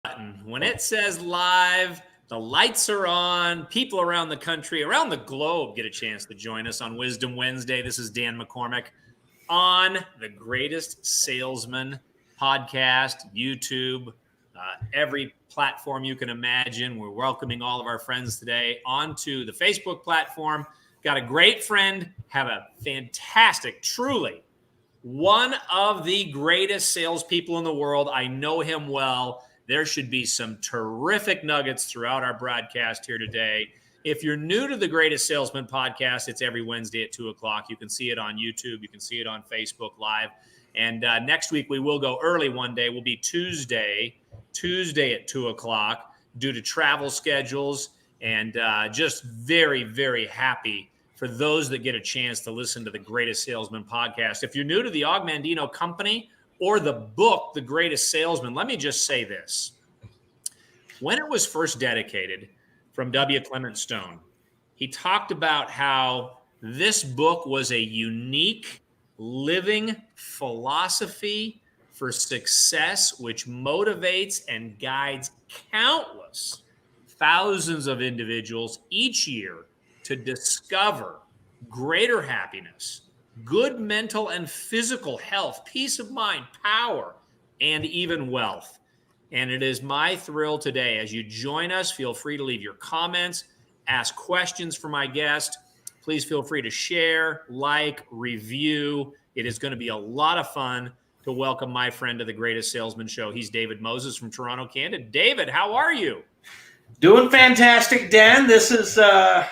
button. When it says live, the lights are on. People around the country, around the globe get a chance to join us on Wisdom Wednesday. This is Dan McCormick on the Greatest Salesman podcast, YouTube, every platform you can imagine. We're welcoming all of our friends today onto the Facebook platform. Got a great friend, have a fantastic, truly one of the greatest salespeople in the world. I know him well. There should be some terrific nuggets throughout our broadcast here today. If you're new to the Greatest Salesman podcast, it's every Wednesday at 2 o'clock. You can see it on YouTube. You can see it on Facebook Live. And next week, we will go early one day. We'll be Tuesday at 2 o'clock due to travel schedules. And just very, very happy for those that get a chance to listen to the Greatest Salesman podcast. If you're new to the Augmandino Company or the book, The Greatest Salesman, let me just say this. When it was first dedicated from W. Clement Stone, he talked about how this book was a unique living philosophy for success, which motivates and guides countless thousands of individuals each year to discover greater happiness, good mental and physical health, peace of mind, power, and even wealth. And it is my thrill today, as you join us, feel free to leave your comments, ask questions for my guest. Please feel free to share, like, review. It is going to be a lot of fun to welcome my friend to the Greatest Salesman Show. He's David Moses from Toronto, Canada. David, how are you? Doing fantastic, Dan. This is a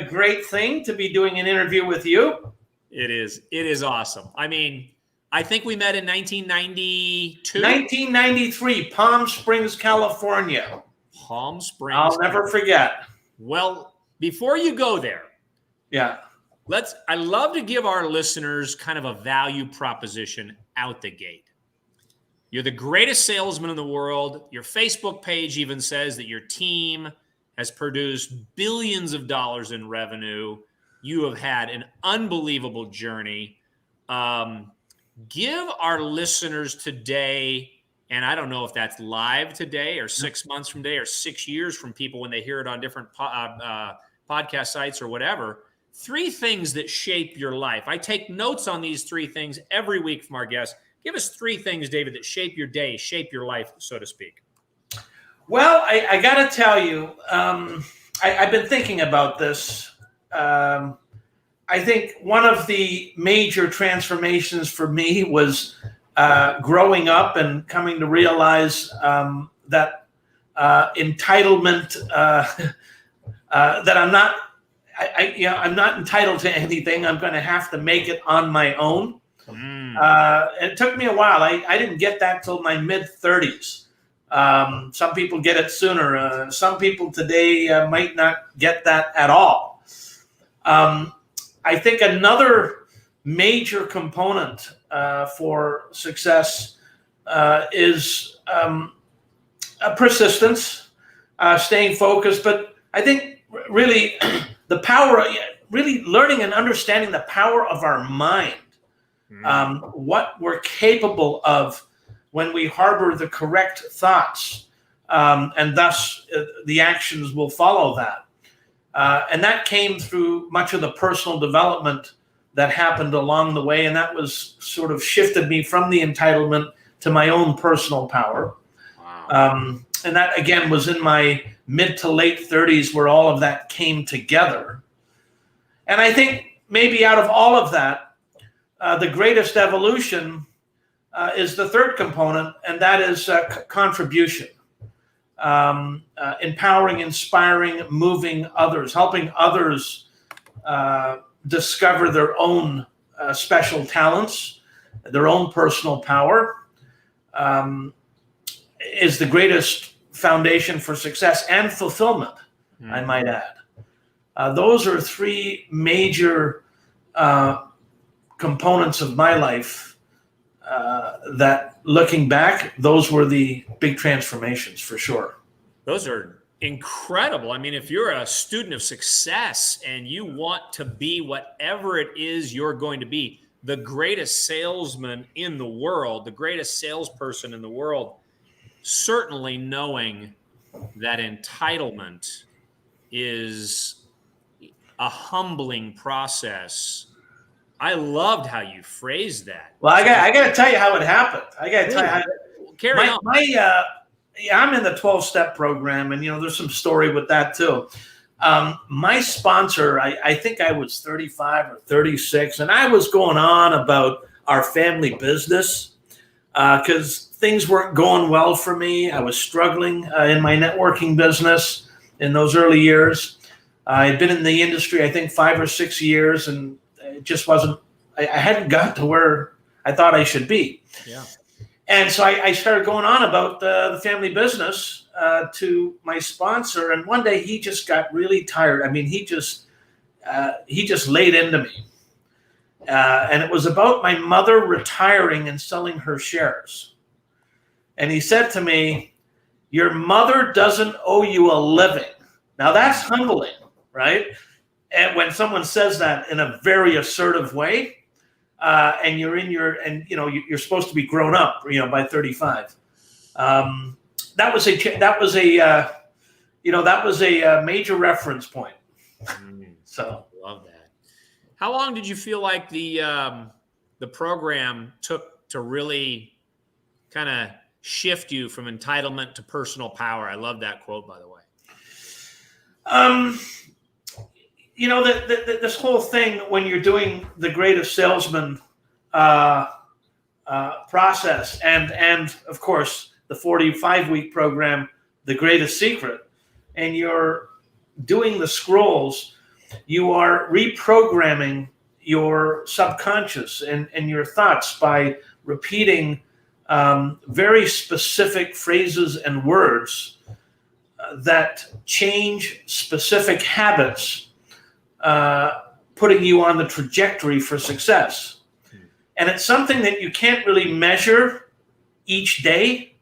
great thing to be doing an interview with you. It is. It is awesome. I mean, I think we met in 1992. 1993, Palm Springs, California. Palm Springs. I'll never forget. Well, before you go there, yeah, I love to give our listeners kind of a value proposition out the gate. You're the greatest salesman in the world. Your Facebook page even says that your team has produced billions of dollars in revenue. You have had an unbelievable journey. Give our listeners today, and I don't know if that's live today or 6 months from today or 6 years from people when they hear it on different podcast sites or whatever, 3 things that shape your life. I take notes on these 3 things every week from our guests. Give us 3 things, David, that shape your day, shape your life, so to speak. Well, I got to tell you, I've been thinking about this. I think one of the major transformations for me was growing up and coming to realize that entitlement, that I'm not entitled to anything. I'm going to have to make it on my own. It took me a while. I didn't get that till my mid-30s. Some people get it sooner. Some people today might not get that at all. I think another major component for success is persistence, staying focused. But I think really the power, really learning and understanding the power of our mind, what we're capable of when we harbor the correct thoughts, and thus the actions will follow that. And that came through much of the personal development that happened along the way. And that was sort of shifted me from the entitlement to my own personal power. Wow. And that, again, was in my mid to late 30s where all of that came together. And I think maybe out of all of that, the greatest evolution is the third component, and that is contribution. Empowering, inspiring, moving others, helping others discover their own special talents, their own personal power, is the greatest foundation for success and fulfillment, I might add. Those are 3 major components of my life that, looking back, those were the big transformations for sure. Those are incredible. I mean, if you're a student of success and you want to be whatever it is you're going to be, the greatest salesman in the world, the greatest salesperson in the world, certainly knowing that entitlement is a humbling process. I loved how you phrased that. Well, I got to tell you how it happened. I got to tell you how. Carry on. I'm in the 12-step program, and there's some story with that too. My sponsor, I think I was 35 or 36, and I was going on about our family business because things weren't going well for me. I was struggling in my networking business in those early years. I had been in the industry, I think, 5 or 6 years, and it just wasn't. I hadn't got to where I thought I should be. Yeah. And so I started going on about the family business to my sponsor, and one day he just got really tired. I mean, he just laid into me, and it was about my mother retiring and selling her shares. And he said to me, "Your mother doesn't owe you a living." Now that's humbling, right? And when someone says that in a very assertive way. And you're you're supposed to be grown up, by 35. That was a major reference point. So love that. How long did you feel like the program took to really kind of shift you from entitlement to personal power? I love that quote, by the way. This whole thing when you're doing the greatest salesman process and of course the 45-week program, the greatest secret, and you're doing the scrolls, you are reprogramming your subconscious and your thoughts by repeating very specific phrases and words that change specific habits, putting you on the trajectory for success. And it's something that you can't really measure each day,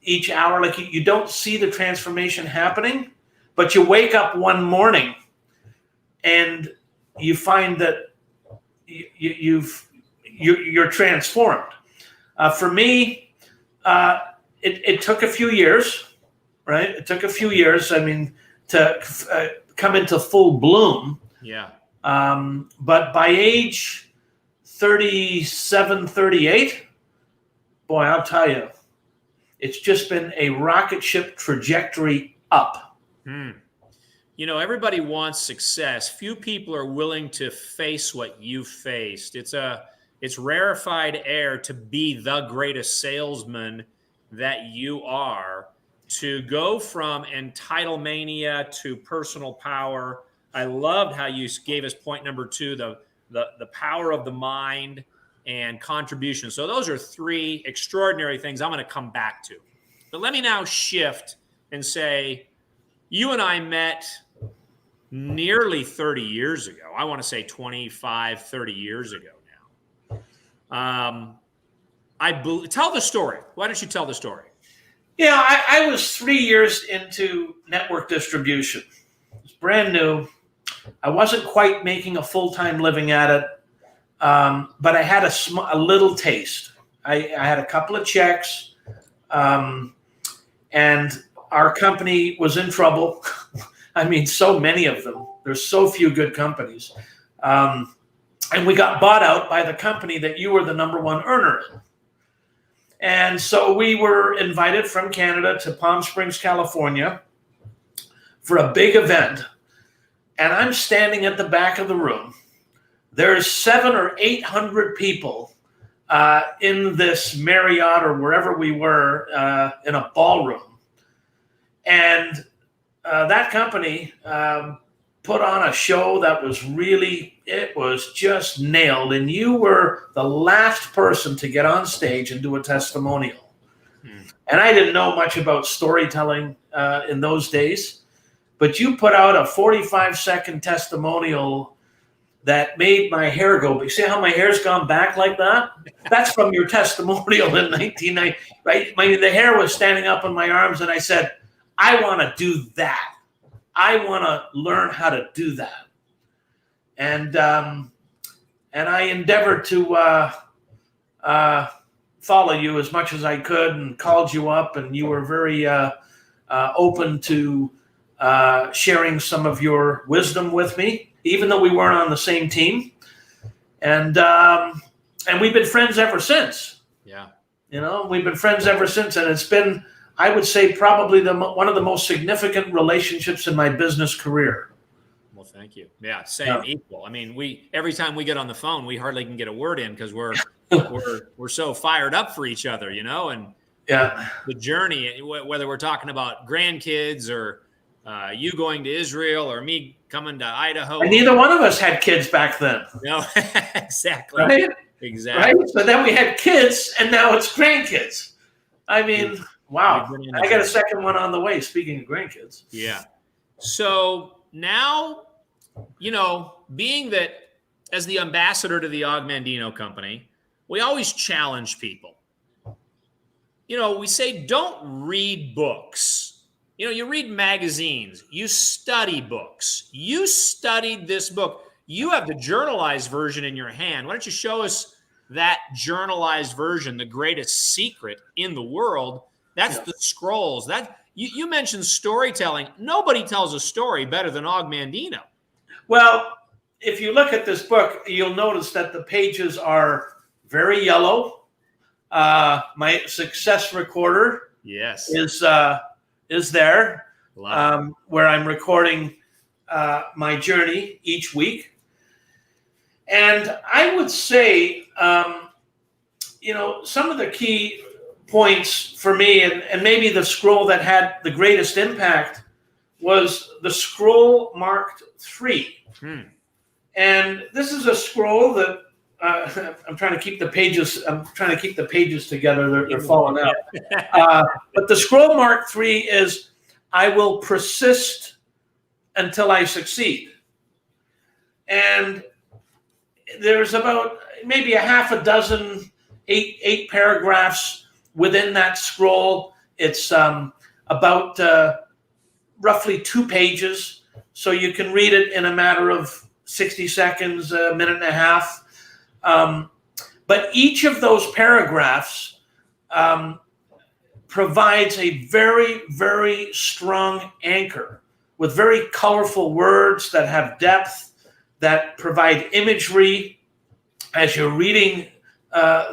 each hour. Like you don't see the transformation happening, but you wake up one morning and you find that you're transformed. For me, it took a few years, right? It took a few years, to come into full bloom. Yeah. But by age 37, 38, boy, I'll tell you, it's just been a rocket ship trajectory up. Everybody wants success. Few people are willing to face what you faced. It's rarefied air to be the greatest salesman that you are, to go from entitlemania to personal power. I loved how you gave us point number 2, the power of the mind and contribution. So those are 3 extraordinary things I'm going to come back to. But let me now shift and say, you and I met nearly 30 years ago. I want to say 25, 30 years ago now. Tell the story. Why don't you tell the story? Yeah, I was 3 years into network distribution. It was brand new. I wasn't quite making a full-time living at it, but I had a little taste. I had a couple of checks, and our company was in trouble. So many of them. There's so few good companies. And we got bought out by the company that you were the number 1 earner in. And so we were invited from Canada to Palm Springs, California for a big event. And I'm standing at the back of the room. There's 700 or 800 people in this Marriott or wherever we were in a ballroom. And that company put on a show that was it was just nailed. And you were the last person to get on stage and do a testimonial. And I didn't know much about storytelling in those days, but you put out a 45-second testimonial that made my hair go. You see how my hair's gone back like that? That's from your testimonial in 1990, right? The hair was standing up on my arms, and I said, I want to do that. I want to learn how to do that. And I endeavored to follow you as much as I could and called you up, and you were very open to sharing some of your wisdom with me, even though we weren't on the same team. And we've been friends ever since. Yeah. We've been friends ever since, and it's been, I would say, probably one of the most significant relationships in my business career. Well, thank you. Yeah, same, equal. I mean, every time we get on the phone, we hardly can get a word in because we're so fired up for each other, and the journey, whether we're talking about grandkids or you going to Israel or me coming to Idaho. And neither one of us had kids back then. No, exactly. Right? Exactly. Right? So then we had kids, and now it's grandkids. I mean, wow. I got a second one on the way, speaking of grandkids. Yeah. So now, being that as the ambassador to the Augmandino Company, we always challenge people. We say don't read books. You read magazines. You study books. You studied this book. You have the journalized version in your hand. Why don't you show us that journalized version, the greatest secret in the world? That's the scrolls. You mentioned storytelling. Nobody tells a story better than Augmandino. Well, if you look at this book, you'll notice that the pages are very yellow. My success recorder is there, where I'm recording my journey each week. And I would say, some of the key points for me, and maybe the scroll that had the greatest impact, was the scroll marked 3. And this is a scroll that I'm trying to keep the pages. I'm trying to keep the pages together. They're falling out. But the scroll mark 3 is, I will persist until I succeed. And there's about maybe a half a dozen, eight paragraphs within that scroll. It's about roughly 2 pages. So you can read it in a matter of 60 seconds, a minute and a half. But each of those paragraphs provides a very, very strong anchor with very colorful words that have depth, that provide imagery. As you're reading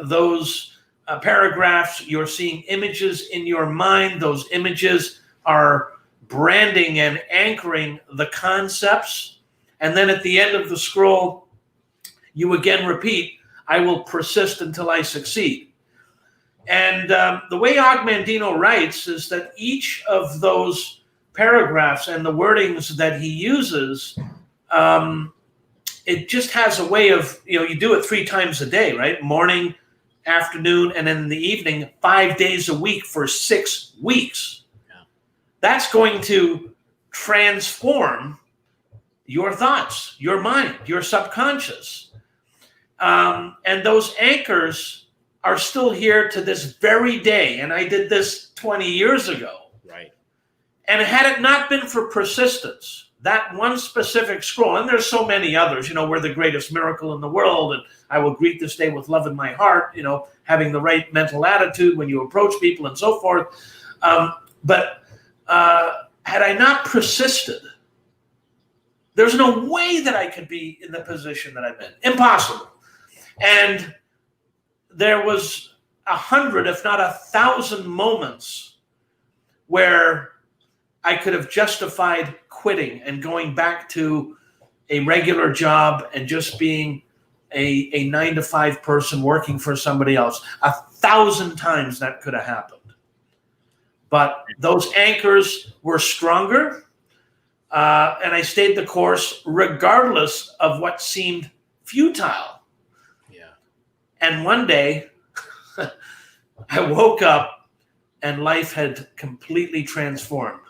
those paragraphs, you're seeing images in your mind. Those images are branding and anchoring the concepts. And then at the end of the scroll, you again repeat, I will persist until I succeed. And the way Augmandino writes is that each of those paragraphs and the wordings that he uses, it just has a way of, you do it 3 times a day, right? Morning, afternoon, and then in the evening, 5 days a week for 6 weeks. Yeah. That's going to transform your thoughts, your mind, your subconscious. And those anchors are still here to this very day. And I did this 20 years ago. Right. And had it not been for persistence, that one specific scroll, and there's so many others, we're the greatest miracle in the world, and I will greet this day with love in my heart, having the right mental attitude when you approach people and so forth. But had I not persisted, there's no way that I could be in the position that I'm in. Impossible. And there was 100, if not 1,000 moments where I could have justified quitting and going back to a regular job and just being a 9-to-5 person working for somebody else. 1,000 times that could have happened. But those anchors were stronger, and I stayed the course regardless of what seemed futile. Yeah. And one day, I woke up and life had completely transformed.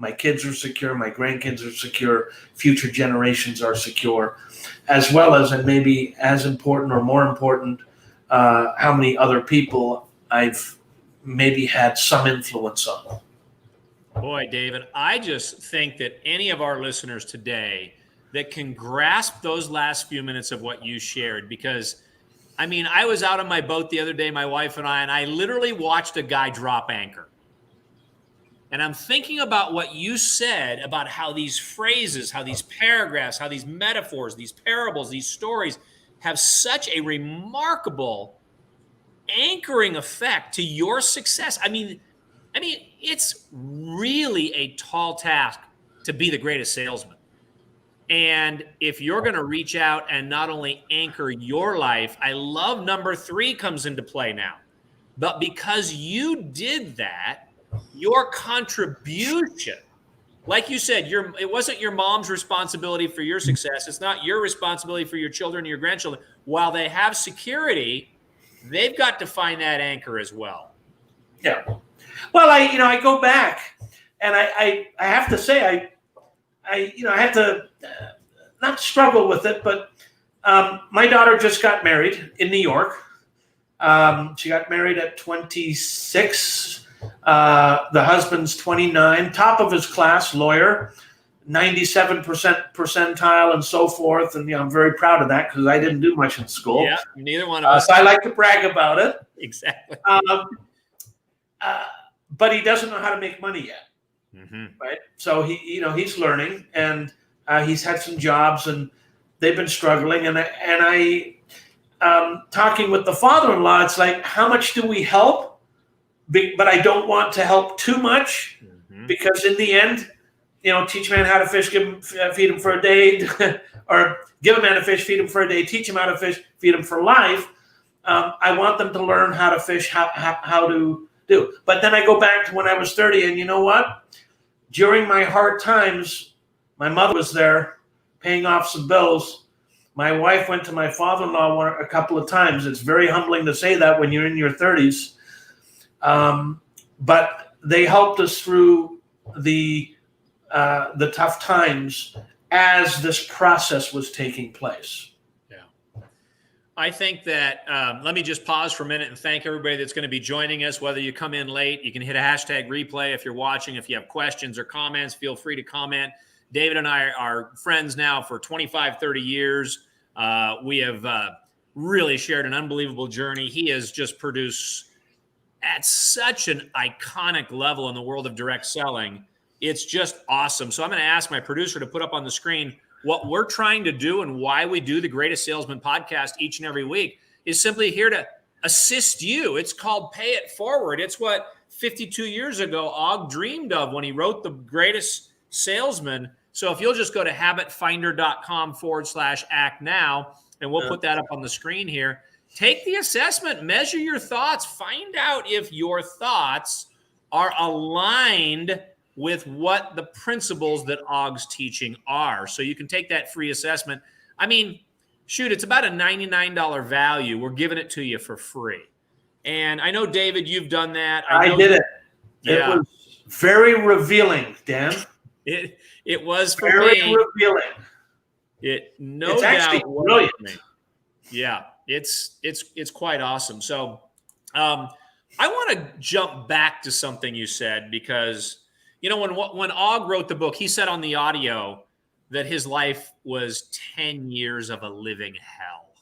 My kids are secure, my grandkids are secure, future generations are secure, as well as, and maybe as important or more important, how many other people I've maybe had some influence on. Boy, David, I just think that any of our listeners today that can grasp those last few minutes of what you shared, because I mean, I was out on my boat the other day, my wife and I literally watched a guy drop anchor. And I'm thinking about what you said about how these phrases, how these paragraphs, how these metaphors, these parables, these stories have such a remarkable anchoring effect to your success. I mean, it's really a tall task to be the greatest salesman. And if you're going to reach out and not only anchor your life, I love number 3 comes into play now. But because you did that, your contribution, like you said, it wasn't your mom's responsibility for your success. It's not your responsibility for your children and your grandchildren. While they have security, they've got to find that anchor as well. Yeah. Well, I go back, and I have to say I had to not struggle with it, but my daughter just got married in New York. She got married at 26. The husband's 29, top of his class, lawyer, 97% percentile, and so forth. And I'm very proud of that because I didn't do much in school. Yeah, neither one of us. So I like to brag about it. Exactly. But he doesn't know how to make money yet, right? So he's learning, and he's had some jobs, and they've been struggling. And I talking with the father-in-law, it's like, how much do we help? But I don't want to help too much because in the end, teach a man how to fish, feed him for a day, or give a man a fish, feed him for a day, teach him how to fish, feed him for life. I want them to learn how to fish, how to do. But then I go back to when I was 30, and you know what? During my hard times, my mother was there paying off some bills. My wife went to my father-in-law a couple of times. It's very humbling to say that when you're in your 30s. But they helped us through the tough times as this process was taking place. Yeah. I think that, let me just pause for a minute and thank everybody that's going to be joining us. Whether you come in late, you can hit a hashtag replay if you're watching. If you have questions or comments, feel free to comment. David and I are friends now for 25, 30 years. We have really shared an unbelievable journey. He has just produced at such an iconic level in the world of direct selling. It's just awesome. So I'm going to ask my producer to put up on the screen what we're trying to do and why we do the Greatest Salesman podcast each and every week is simply here to assist you. It's called Pay It Forward. It's what 52 years ago Og dreamed of when he wrote The Greatest Salesman. So if you'll just go to habitfinder.com/act now, and we'll put that up on the screen here. Take the assessment, measure your thoughts, find out if your thoughts are aligned with what the principles that Og's teaching are. So you can take that free assessment. I mean, shoot, it's about a $99 value. We're giving it to you for free. And I know, David, you've done that. I did it. Yeah. It was very revealing, Dan. It was for very me. Revealing. It's doubt actually brilliant. Yeah. It's quite awesome. So I want to jump back to something you said because, when Og wrote the book, he said on the audio that his life was 10 years of a living hell.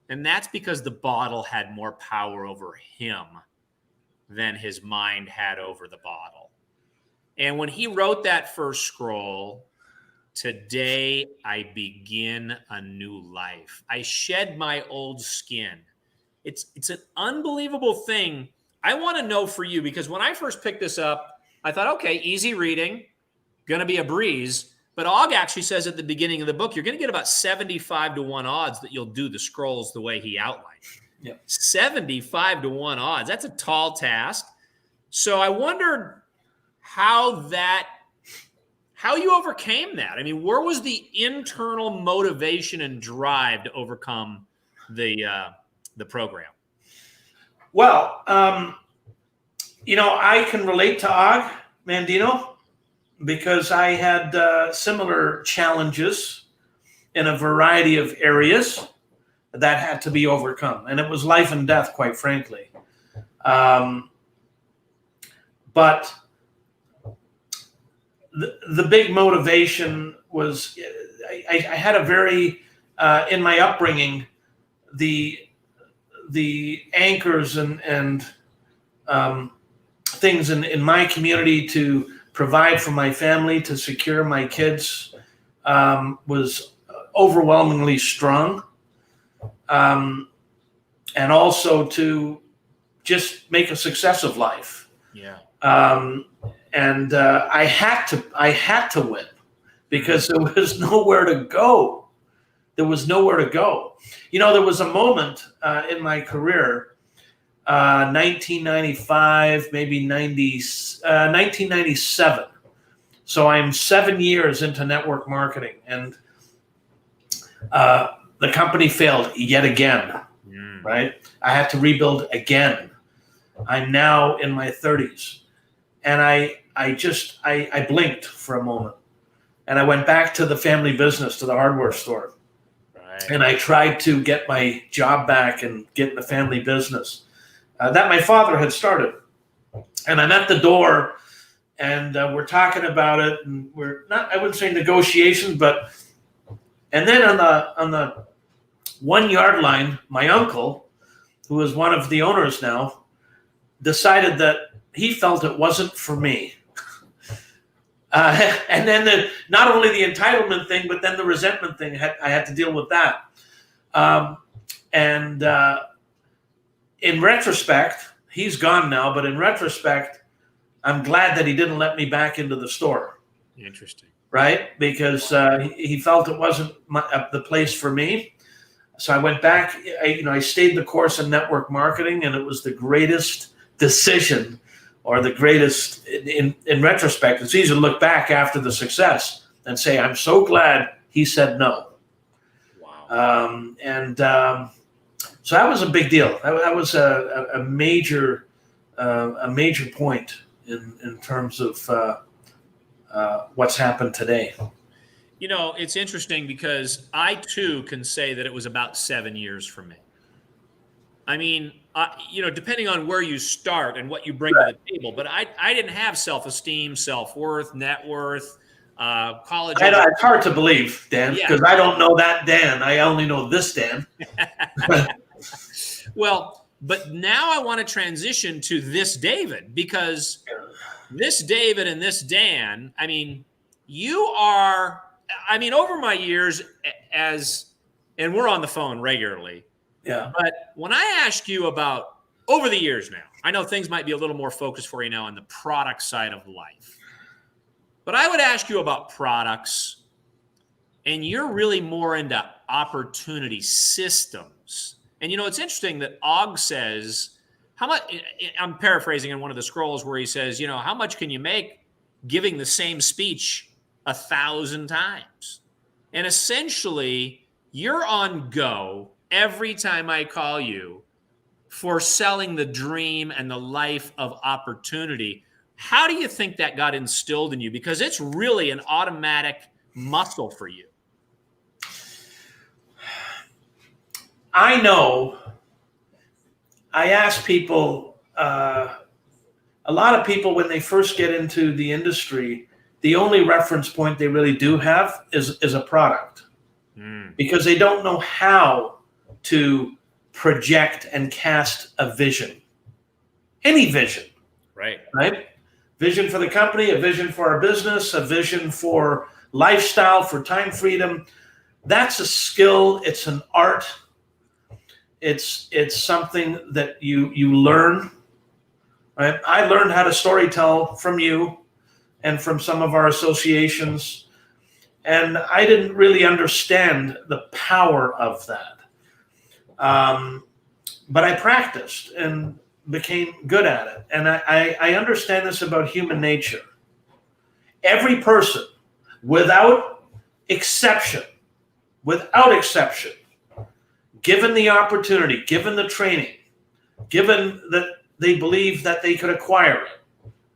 And that's because the bottle had more power over him than his mind had over the bottle. And when he wrote that first scroll, today I begin a new life. I shed my old skin. It's an unbelievable thing. I want to know for you, because when I first picked this up, I thought, okay, easy reading, going to be a breeze. But Og actually says at the beginning of the book, you're going to get about 75-1 odds that you'll do the scrolls the way he outlined. Yep. 75-1 odds. That's a tall task. So I wondered how you overcame that. I mean, where was the internal motivation and drive to overcome the program? Well, I can relate to Og Mandino because I had similar challenges in a variety of areas that had to be overcome. And it was life and death, quite frankly. But the big motivation was I had a very, in my upbringing, the the anchors and things in my community to provide for my family, to secure my kids, was overwhelmingly strong. And also to just make a success of life. Yeah. And I had to win because there was nowhere to go. There was nowhere to go. There was a moment in my career, 1995, maybe 1997. So I'm 7 years into network marketing, and the company failed yet again. Right? I had to rebuild again. I'm now in my 30s, and I blinked for a moment, and I went back to the family business, to the hardware store. Right. And I tried to get my job back and get in the family business that my father had started. And I'm at the door, and we're talking about it, and we're not, I wouldn't say negotiations, and then on the 1 yard line, my uncle, who is one of the owners now, decided that he felt it wasn't for me. And then not only the entitlement thing, but then the resentment thing, I had to deal with that. And in retrospect, he's gone now, but in retrospect, I'm glad that he didn't let me back into the store. Interesting. Right? Because he felt it wasn't the place for me. So I went back, I stayed the course in network marketing, and it was the greatest decision, or the greatest, in retrospect. It's easy to look back after the success and say, I'm so glad he said no. Wow. So that was a big deal. That was a major point in terms of what's happened today. It's interesting because I too can say that it was about 7 years for me. I mean, depending on where you start and what you bring to the table, but I didn't have self-esteem, self-worth, net worth, college. It's hard to believe, Dan, because I don't know that Dan. I only know this Dan. Well, but now I want to transition to this David, because this David and this Dan, over my years and we're on the phone regularly. Yeah. But when I ask you about over the years now, I know things might be a little more focused for you now on the product side of life. But I would ask you about products, and you're really more into opportunity systems. And it's interesting that Og says, how much, I'm paraphrasing in one of the scrolls where he says, how much can you make giving the same speech 1,000 times? And essentially, you're on go every time I call you for selling the dream and the life of opportunity. How do you think that got instilled in you? Because it's really an automatic muscle for you. I know. I ask people, a lot of people, when they first get into the industry, the only reference point they really do have is a product, because they don't know how to project and cast a vision, any vision, right? Vision for the company, a vision for our business, a vision for lifestyle, for time freedom. That's a skill. It's an art. It's something that you learn. Right? I learned how to storytell from you and from some of our associations, and I didn't really understand the power of that. But I practiced and became good at it. And I understand this about human nature. Every person, without exception, given the opportunity, given the training, given that they believe that they could acquire it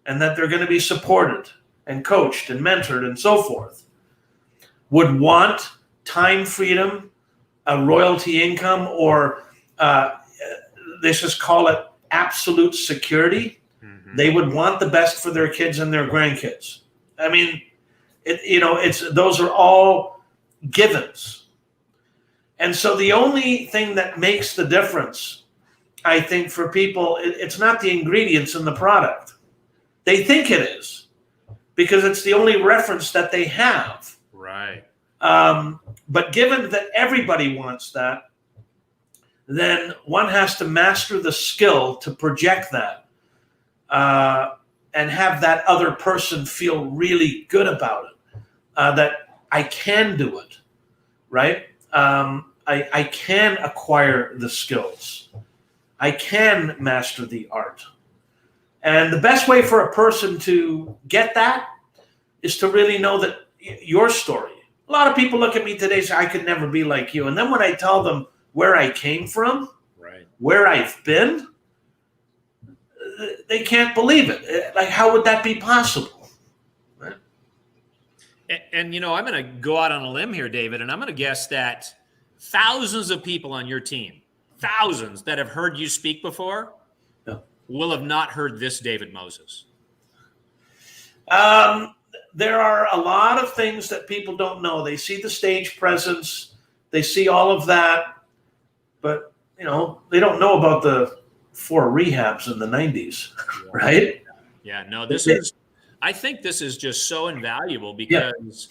and that they're going to be supported and coached and mentored and so forth, would want time freedom, a royalty income, or let's just call it absolute security. Mm-hmm. They would want the best for their kids and their grandkids. I mean, those are all givens. And so the only thing that makes the difference I think for people, it's not the ingredients in the product. They think it is because it's the only reference that they have. Right. But given that everybody wants that, then one has to master the skill to project that and have that other person feel really good about it, that I can do it, right? I can acquire the skills. I can master the art. And the best way for a person to get that is to really know that your story. A lot of people look at me today and say, I could never be like you. And then when I tell them where I came from, right, where I've been, they can't believe it. Like, how would that be possible? Right? And I'm going to go out on a limb here, David, and I'm going to guess that thousands of people on your team, thousands that have heard you speak before, will have not heard this David Moses. There are a lot of things that people don't know. They see the stage presence, they see all of that, but they don't know about the 4 rehabs in the 90s, right? Yeah, no, I think this is just so invaluable because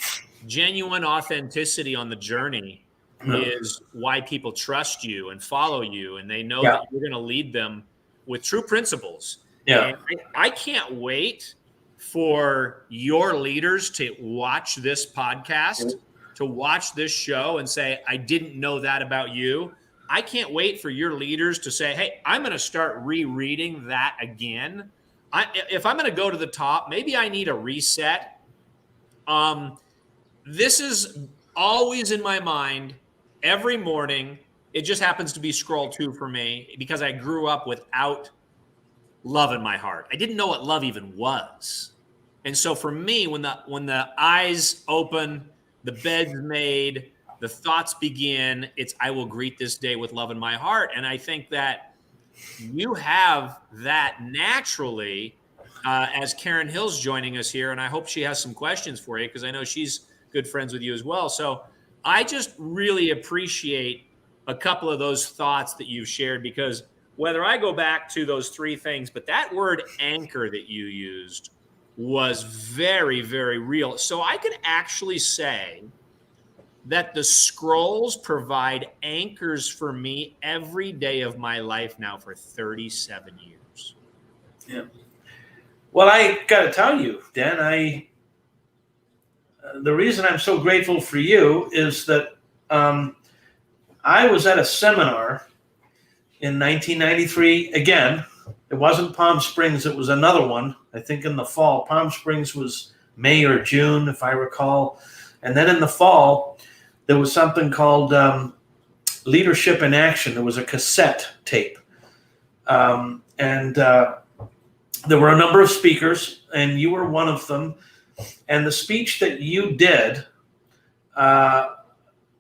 genuine authenticity on the journey is why people trust you and follow you, and they know that you're going to lead them with true principles. Yeah. And I can't wait for your leaders to watch this podcast, to watch this show and say, I didn't know that about you. I can't wait for your leaders to say, hey, I'm going to start rereading that again. If I'm going to go to the top, maybe I need a reset. This is always in my mind every morning. It just happens to be scroll 2 for me because I grew up without love in my heart. I didn't know what love even was. And so for me, when the eyes open, the bed's made, the thoughts begin, it's I will greet this day with love in my heart. And I think that you have that naturally as Karen Hill's joining us here. And I hope she has some questions for you because I know she's good friends with you as well. So I just really appreciate a couple of those thoughts that you've shared, because whether I go back to those 3 things, but that word anchor that you used was very, very real. So I could actually say that the scrolls provide anchors for me every day of my life now for 37 years. Yeah. Well, I got to tell you, Dan, the reason I'm so grateful for you is that I was at a seminar in 1993. Again, it wasn't Palm Springs. It was another one, I think in the fall. Palm Springs was May or June, if I recall. And then in the fall, there was something called Leadership in Action. There was a cassette tape. And there were a number of speakers, and you were one of them. And the speech that you did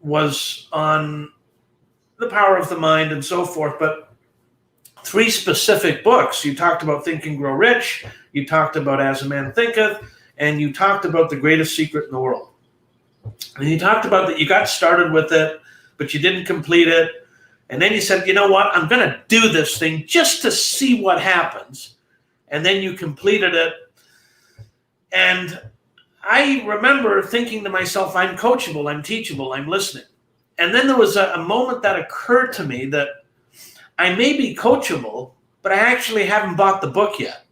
was on the power of the mind and so forth, but 3 specific books. You talked about Think and Grow Rich, you talked about As a Man Thinketh, and you talked about The Greatest Secret in the World. And you talked about that you got started with it, but you didn't complete it. And then you said, you know what, I'm going to do this thing just to see what happens. And then you completed it. And I remember thinking to myself, I'm coachable, I'm teachable, I'm listening. And then there was a moment that occurred to me that I may be coachable, but I actually haven't bought the book yet.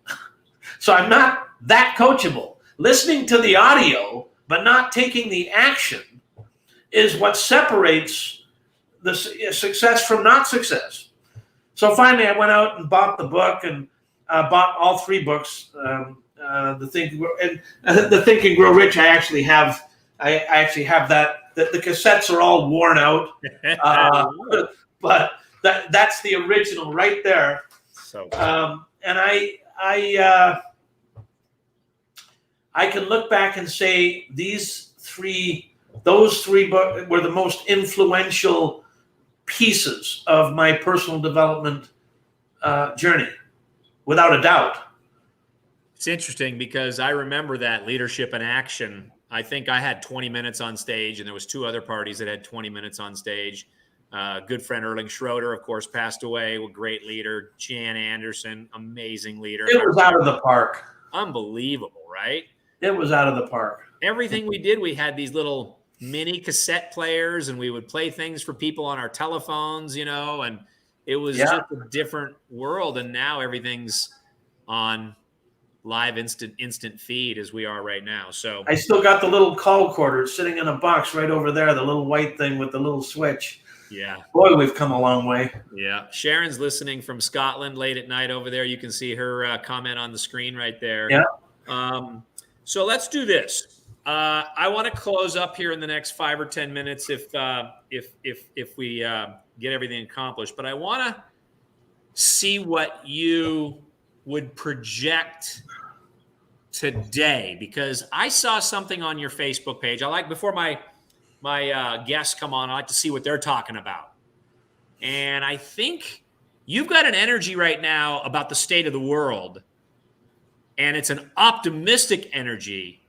So I'm not that coachable. Listening to the audio, but not taking the action is what separates the success from not success. So finally I went out and bought the book and bought all 3 books. The Think and Grow Rich, I actually have that. The cassettes are all worn out, but that's the original right there. So, and I can look back and say those 3 books were the most influential pieces of my personal development journey, without a doubt. It's interesting because I remember that Leadership in Action. I think I had 20 minutes on stage, and there was 2 other parties that had 20 minutes on stage. Good friend Erling Schroeder, of course, passed away. A great leader. Jan Anderson, amazing leader. It was out of the park. Unbelievable, right? It was out of the park. Everything we did, we had these little mini cassette players, and we would play things for people on our telephones, and it was just a different world. And now everything's on live instant feed as we are right now. So I still got the little call recorder sitting in a box right over there, the little white thing with the little switch. Yeah. Boy, we've come a long way. Yeah. Sharon's listening from Scotland late at night over there. You can see her comment on the screen right there. Yeah. So let's do this. I want to close up here in the next 5 or 10 minutes if we get everything accomplished. But I want to see what you would project today, because I saw something on your Facebook page. Before my guests come on, I like to see what they're talking about. And I think you've got an energy right now about the state of the world, and it's an optimistic energy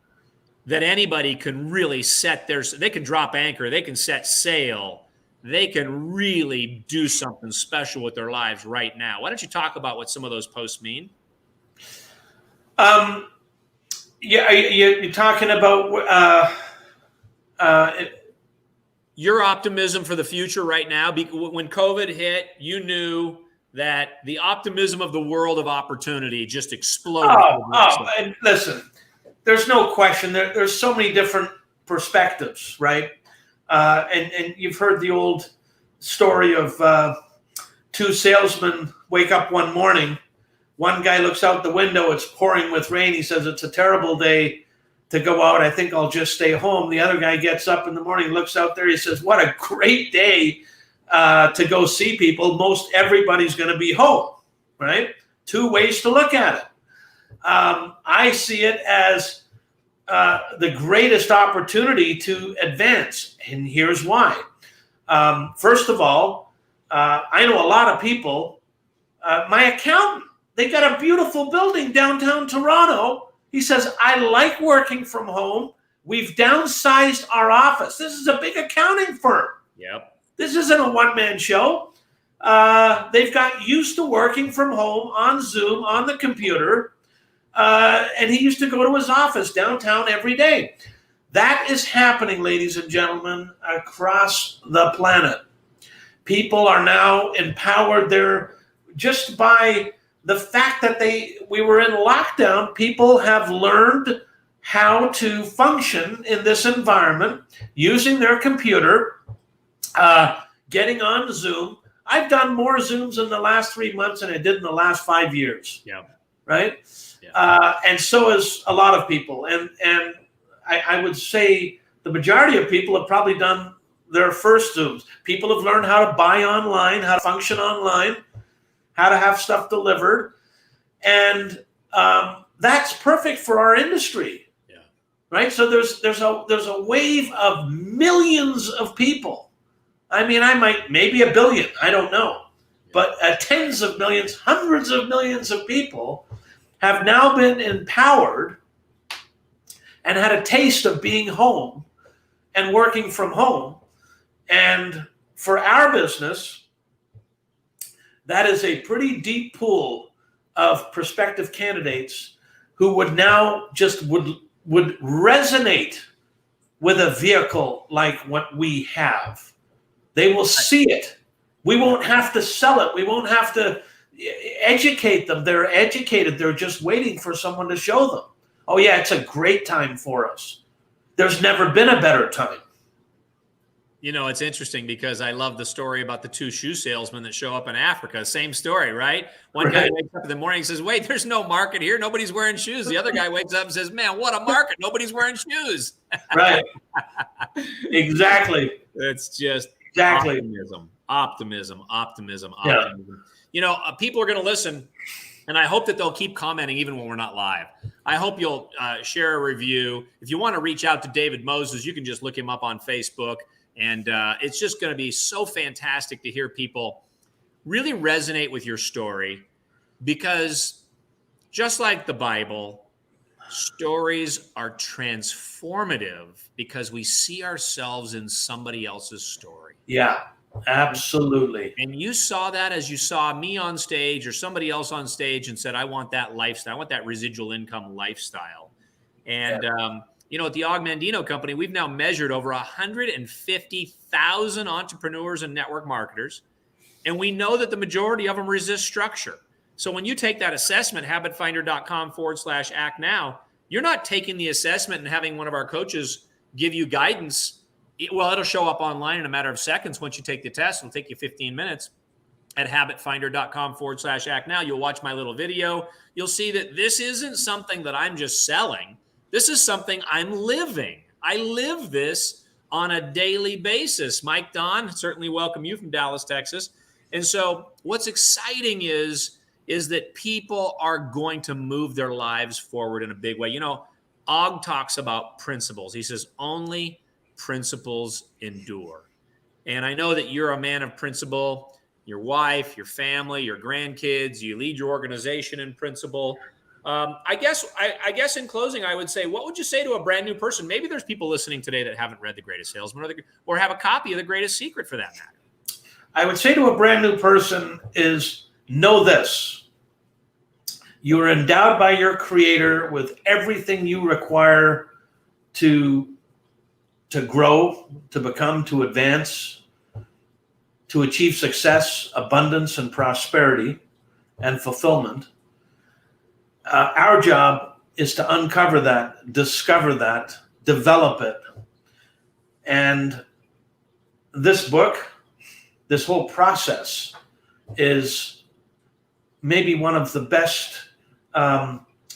that anybody can really they can drop anchor, they can set sail, they can really do something special with their lives right now. Why don't you talk about what some of those posts mean? Yeah, you're talking about your optimism for the future right now. When COVID hit, you knew that the optimism of the world of opportunity just exploded. And listen, there's no question. There's so many different perspectives, right? And you've heard the old story of two salesmen wake up one morning. One guy looks out the window. It's pouring with rain. He says, it's a terrible day to go out. I think I'll just stay home. The other guy gets up in the morning, looks out there. He says, what a great day to go see people. Most everybody's going to be home, right? Two ways to look at it. I see it as the greatest opportunity to advance. And here's why. First of all, I know a lot of people. My accountant, they got a beautiful building downtown Toronto. He says, I like working from home. We've downsized our office. This is a big accounting firm. Yep. This isn't a one-man show. They've got used to working from home on Zoom, on the computer. And he used to go to his office downtown every day. That is happening, ladies and gentlemen, across the planet. People are now empowered. Just by the fact that we were in lockdown, people have learned how to function in this environment using their computer, getting on Zoom. I've done more Zooms in the last 3 months than I did in the last 5 years. Yeah. Right? Yeah. And so is a lot of people. And I would say the majority of people have probably done their first Zooms. People have learned how to buy online, how to function online, how to have stuff delivered. And that's perfect for our industry. Yeah. Right? So there's a wave of millions of people. I mean, maybe a billion, I don't know. But tens of millions, hundreds of millions of people have now been empowered and had a taste of being home and working from home. And for our business, that is a pretty deep pool of prospective candidates who would now would resonate with a vehicle like what we have. They will see it. We won't have to sell it. We won't have to educate them. They're educated. They're just waiting for someone to show them. Oh, yeah, it's a great time for us. There's never been a better time. You know, it's interesting because I love the story about the two shoe salesmen that show up in Africa. Same story, right? One guy wakes up in the morning and says, wait, there's no market here. Nobody's wearing shoes. The other guy wakes up and says, man, what a market. Nobody's wearing shoes. Right. Exactly. It's just optimism. Yeah. You know, people are going to listen, and I hope that they'll keep commenting even when we're not live. I hope you'll share a review. If you want to reach out to David Moses, you can just look him up on Facebook. And it's just going to be so fantastic to hear people really resonate with your story, because just like the Bible, stories are transformative because we see ourselves in somebody else's story. Yeah. Absolutely. And you saw that as you saw me on stage or somebody else on stage and said, I want that lifestyle. I want that residual income lifestyle. And, at the Augmandino Company, we've now measured over 150,000 entrepreneurs and network marketers. And we know that the majority of them resist structure. So when you take that assessment, habitfinder.com/act now, you're not taking the assessment and having one of our coaches give you guidance. It'll show up online in a matter of seconds. Once you take the test, it'll take you 15 minutes at habitfinder.com/act now. You'll watch my little video. You'll see that this isn't something that I'm just selling. This is something I'm living. I live this on a daily basis. Mike Don, certainly welcome you from Dallas, Texas. And so what's exciting is that people are going to move their lives forward in a big way. Og talks about principles. He says, only principles endure. And I know that you're a man of principle. Your wife, your family, your grandkids, you lead your organization in principle. I guess in closing, I would say, what would you say to a brand new person? Maybe there's people listening today that haven't read The Greatest Salesman or have a copy of The Greatest Secret for that matter. I would say to a brand new person is, know this. You are endowed by your Creator with everything you require to grow, to become, to advance, to achieve success, abundance, and prosperity and fulfillment. Our job is to uncover that, discover that, develop it. And this book, this whole process is maybe one of the best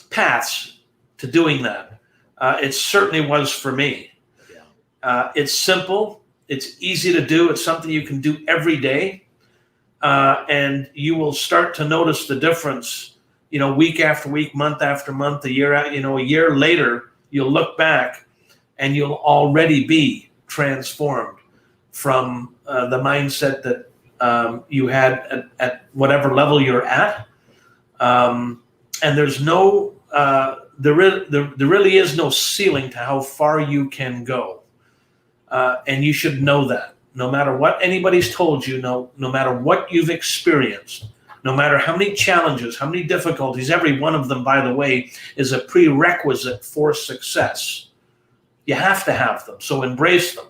paths to doing that. It certainly was for me. It's simple. It's easy to do. It's something you can do every day. And you will start to notice the difference, week after week, month after month, a year later, you'll look back and you'll already be transformed from the mindset that you had at whatever level you're at. And there's no, there really is no ceiling to how far you can go. And you should know that. No matter what anybody's told you, no matter what you've experienced, no matter how many challenges, how many difficulties, every one of them, by the way, is a prerequisite for success. You have to have them, so embrace them.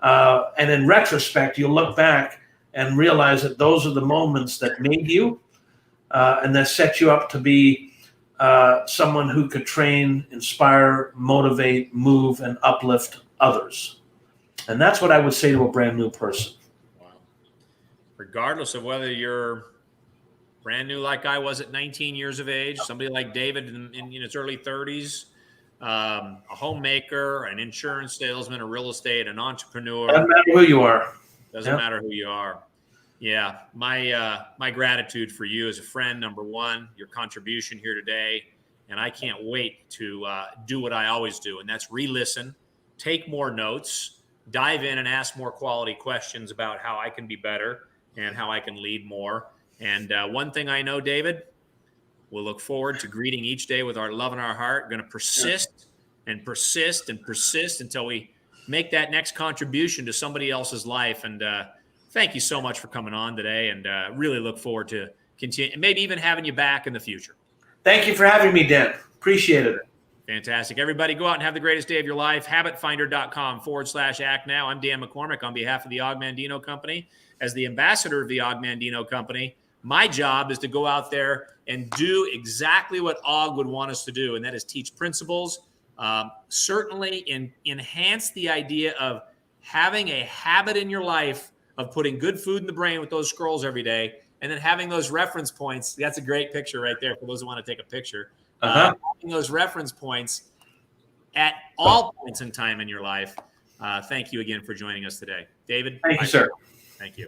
And in retrospect, you'll look back and realize that those are the moments that made you and that set you up to be someone who could train, inspire, motivate, move, and uplift others. And that's what I would say to a brand new person. Wow. Regardless of whether you're brand new like I was at 19 years of age, somebody like David in his early 30s, a homemaker, an insurance salesman, a real estate, an entrepreneur. Doesn't matter who you are. Doesn't matter who you are. Yeah, my gratitude for you as a friend, number one, your contribution here today. And I can't wait to do what I always do, and that's re-listen, take more notes, dive in and ask more quality questions about how I can be better and how I can lead more. And one thing I know, David, we'll look forward to greeting each day with our love in our heart. We're going to persist and persist and persist until we make that next contribution to somebody else's life. And thank you so much for coming on today, and really look forward to continue, maybe even having you back in the future. Thank you for having me, Dan. Appreciate it. Fantastic. Everybody go out and have the greatest day of your life. Habitfinder.com/act now. I'm Dan McCormick on behalf of the Augmandino Company. As the ambassador of the Augmandino Company, my job is to go out there and do exactly what Og would want us to do, and that is teach principles, certainly enhance the idea of having a habit in your life of putting good food in the brain with those scrolls every day, and then having those reference points. That's a great picture right there for those who want to take a picture. Having those reference points at all points in time in your life. Thank you again for joining us today. David. Thank you, sir. Thank you.